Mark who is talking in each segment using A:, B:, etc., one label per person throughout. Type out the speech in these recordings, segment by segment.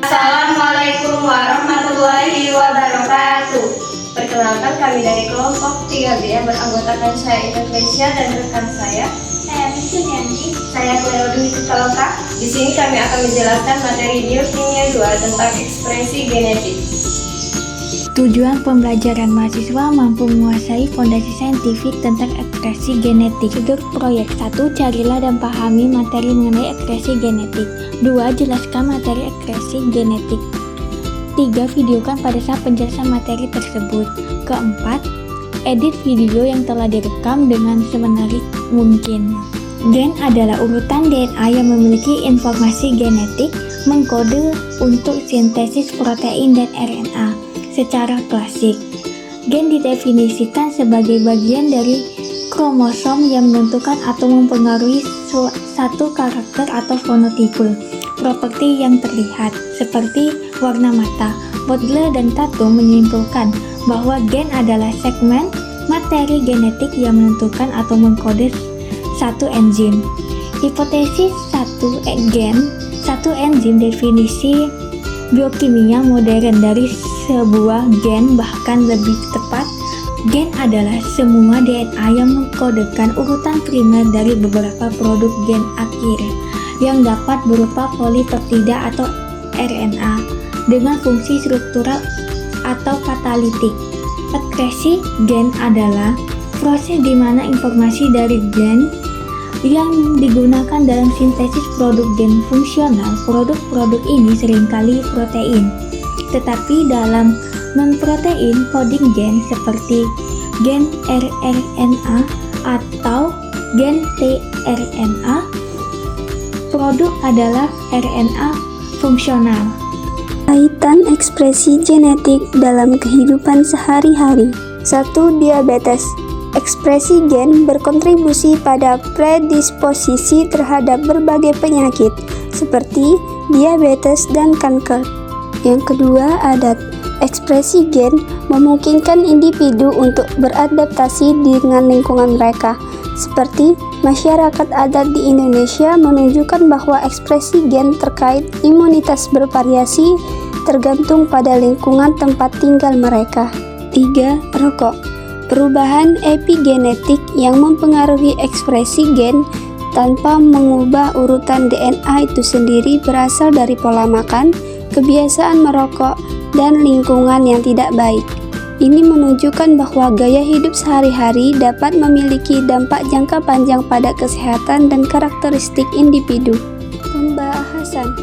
A: Assalamualaikum warahmatullahi wabarakatuh. Perkenalkan, kami dari kelompok 3B yang beranggotakan saya Indonesia dan rekan saya
B: Sunyani.
A: saya Claire Dwi Pitaloka. Di sini kami akan menjelaskan materi biokimia 2 tentang ekspresi genetik.
B: Tujuan pembelajaran mahasiswa mampu menguasai fondasi saintifik tentang ekspresi genetik. Sudut proyek 1. Carilah dan pahami materi mengenai ekspresi genetik. 2. Jelaskan materi ekspresi genetik. 3. Videokan pada saat penjelasan materi tersebut. Keempat, edit video yang telah direkam dengan semenarik mungkin. Gen adalah urutan DNA yang memiliki informasi genetik mengkode untuk sintesis protein dan RNA. Secara klasik, gen didefinisikan sebagai bagian dari kromosom yang menentukan atau mempengaruhi satu karakter atau fenotipe, properti yang terlihat, seperti warna mata. Butler dan Tatum menyimpulkan bahwa gen adalah segmen materi genetik yang menentukan atau mengkode satu enzim. Hipotesis satu enzim definisi biokimia modern dari sebuah gen, bahkan lebih tepat, gen adalah semua DNA yang mengkodekan urutan primer dari beberapa produk gen akhir yang dapat berupa polipeptida atau RNA dengan fungsi struktural atau katalitik. Ekspresi gen adalah proses di mana informasi dari gen yang digunakan dalam sintesis produk gen fungsional. Produk-produk ini seringkali protein, tetapi dalam non-protein coding gen seperti gen rRNA atau gen tRNA, produk adalah RNA fungsional.
C: Kaitan ekspresi genetik dalam kehidupan sehari-hari. 1. Diabetes. Ekspresi gen berkontribusi pada predisposisi terhadap berbagai penyakit seperti diabetes dan kanker. Yang kedua, adat. Ekspresi gen memungkinkan individu untuk beradaptasi dengan lingkungan mereka. Seperti masyarakat adat di Indonesia menunjukkan bahwa ekspresi gen terkait imunitas bervariasi tergantung pada lingkungan tempat tinggal mereka. 3. Rokok. Perubahan epigenetik yang mempengaruhi ekspresi gen tanpa mengubah urutan DNA itu sendiri berasal dari pola makan, kebiasaan merokok, dan lingkungan yang tidak baik. Ini menunjukkan bahwa gaya hidup sehari-hari dapat memiliki dampak jangka panjang pada kesehatan dan karakteristik individu. Pembahasan.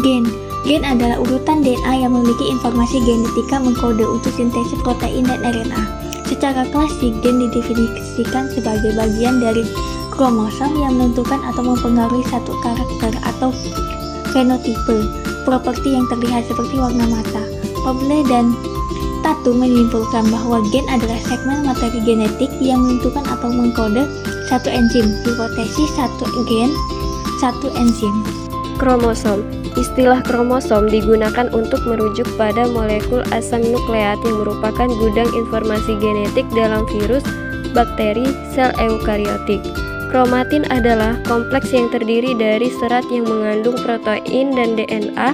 C: Gen adalah urutan DNA yang memiliki informasi genetika mengkode untuk sintesis protein dan RNA. Secara klasik, gen didefinisikan sebagai bagian dari kromosom yang menentukan atau mempengaruhi satu karakter atau fenotipe, properti yang terlihat seperti warna mata. Butler dan Tatum menyimpulkan bahwa gen adalah segmen materi genetik yang menentukan atau mengkode satu enzim. Hipotesis satu gen, satu enzim.
D: Kromosom. Istilah kromosom digunakan untuk merujuk pada molekul asam nukleat yang merupakan gudang informasi genetik dalam virus, bakteri, sel eukariotik. Kromatin adalah kompleks yang terdiri dari serat yang mengandung protein dan DNA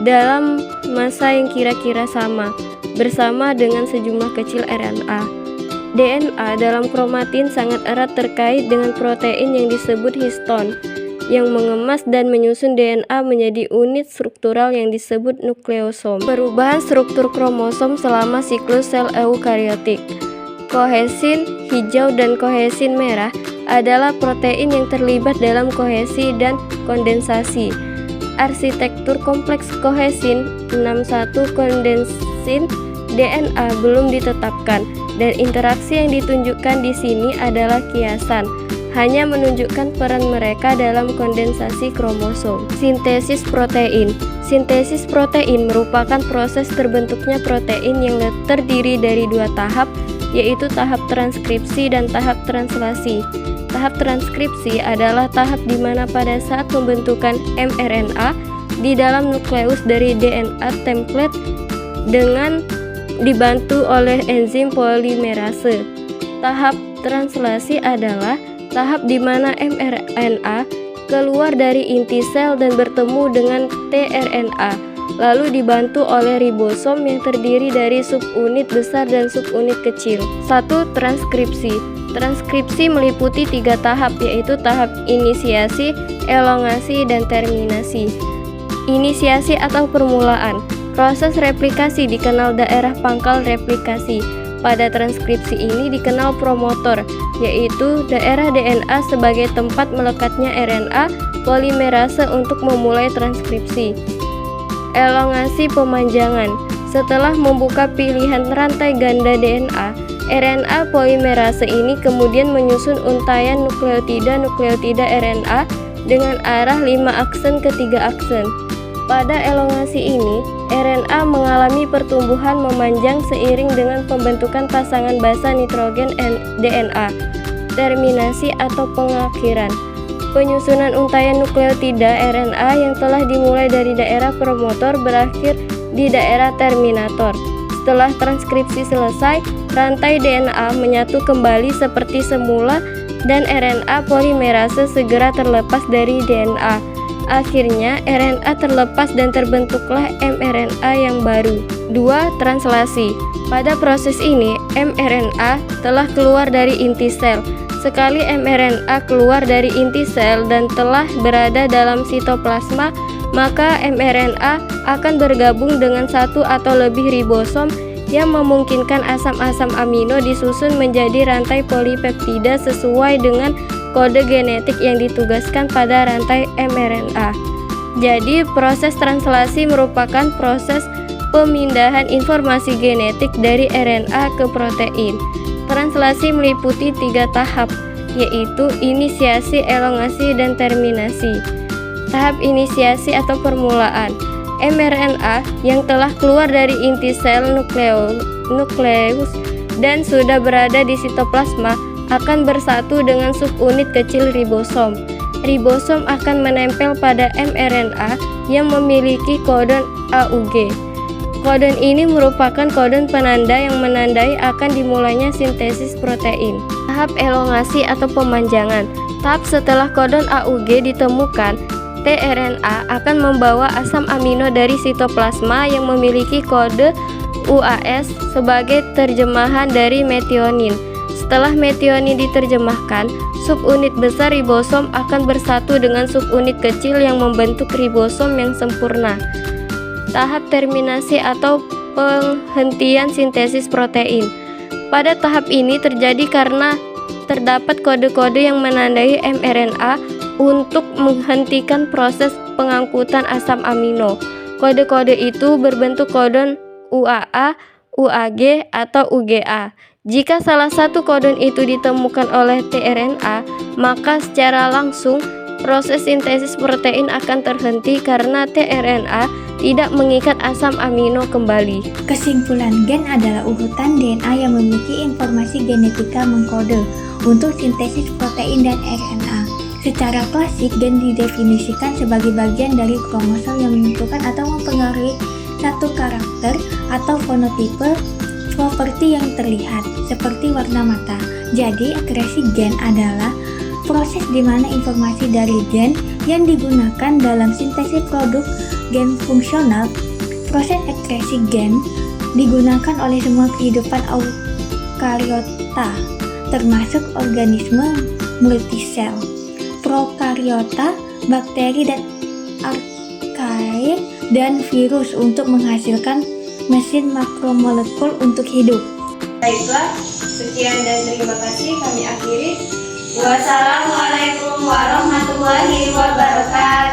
D: dalam massa yang kira-kira sama, bersama dengan sejumlah kecil RNA. DNA dalam kromatin sangat erat terkait dengan protein yang disebut histon, yang mengemas dan menyusun DNA menjadi unit struktural yang disebut nukleosom. Perubahan struktur kromosom selama siklus sel eukariotik. Kohesin hijau dan kohesin merah adalah protein yang terlibat dalam kohesi dan kondensasi. Arsitektur kompleks kohesin 61 kondensin DNA belum ditetapkan, dan interaksi yang ditunjukkan di sini adalah kiasan, hanya menunjukkan peran mereka dalam kondensasi kromosom. Sintesis protein. Sintesis protein merupakan proses terbentuknya protein yang terdiri dari dua tahap, yaitu tahap transkripsi dan tahap translasi. Tahap transkripsi adalah tahap di mana pada saat pembentukan mRNA di dalam nukleus dari DNA template dengan dibantu oleh enzim polimerase. Tahap translasi adalah tahap di mana mRNA keluar dari inti sel dan bertemu dengan tRNA, lalu dibantu oleh ribosom yang terdiri dari subunit besar dan subunit kecil. 1. Transkripsi. Transkripsi meliputi 3 tahap, yaitu tahap inisiasi, elongasi, dan terminasi. Inisiasi atau permulaan. Proses replikasi dikenal daerah pangkal replikasi. Pada transkripsi ini dikenal promotor, yaitu daerah DNA sebagai tempat melekatnya RNA polimerase untuk memulai transkripsi. Elongasi pemanjangan. Setelah membuka pilihan rantai ganda DNA, RNA polimerase ini kemudian menyusun untaian nukleotida RNA dengan arah 5 aksen ke 3 aksen. Pada elongasi ini, RNA mengalami pertumbuhan memanjang seiring dengan pembentukan pasangan basa nitrogen DNA. Terminasi atau pengakhiran. Penyusunan untaian nukleotida RNA yang telah dimulai dari daerah promotor berakhir di daerah terminator. Setelah transkripsi selesai, rantai DNA menyatu kembali seperti semula dan RNA polimerase segera terlepas dari DNA. Akhirnya, RNA terlepas dan terbentuklah mRNA yang baru. 2. Translasi. Pada proses ini, mRNA telah keluar dari inti sel. Sekali mRNA keluar dari inti sel dan telah berada dalam sitoplasma, maka mRNA akan bergabung dengan satu atau lebih ribosom yang memungkinkan asam-asam amino disusun menjadi rantai polipeptida sesuai dengan kode genetik yang ditugaskan pada rantai mRNA. Jadi, proses translasi merupakan proses pemindahan informasi genetik dari RNA ke protein. Translasi meliputi 3 tahap, yaitu inisiasi, elongasi, dan terminasi. Tahap inisiasi atau permulaan. mRNA yang telah keluar dari inti sel nukleus dan sudah berada di sitoplasma akan bersatu dengan subunit kecil ribosom. Ribosom akan menempel pada mRNA yang memiliki kodon AUG. Kodon ini merupakan kodon penanda yang menandai akan dimulainya sintesis protein. Tahap elongasi atau pemanjangan. Tahap setelah kodon AUG ditemukan, tRNA akan membawa asam amino dari sitoplasma yang memiliki kode UAS sebagai terjemahan dari metionin. Setelah metionin diterjemahkan, subunit besar ribosom akan bersatu dengan subunit kecil yang membentuk ribosom yang sempurna. Tahap terminasi atau penghentian sintesis protein. Pada tahap ini terjadi karena terdapat kode-kode yang menandai mRNA untuk menghentikan proses pengangkutan asam amino. Kode-kode itu berbentuk kodon UAA, UAG, atau UGA. Jika salah satu kodon itu ditemukan oleh tRNA, maka secara langsung proses sintesis protein akan terhenti karena tRNA tidak mengikat asam amino kembali.
B: Kesimpulan, gen adalah urutan DNA yang memiliki informasi genetika mengkode untuk sintesis protein dan RNA. Secara klasik, gen didefinisikan sebagai bagian dari kromosom yang menentukan atau mempengaruhi satu karakter atau fenotipe properti yang terlihat, seperti warna mata. Jadi, ekspresi gen adalah proses di mana informasi dari gen yang digunakan dalam sintesis produk gen fungsional. Proses ekspresi gen digunakan oleh semua kehidupan eukariota, termasuk organisme multisel, prokariota, bakteri dan archaea, dan virus untuk menghasilkan mesin makromolekul untuk hidup.
A: Baiklah, sekian dan terima kasih kami akhiri. Wassalamualaikum warahmatullahi wabarakatuh.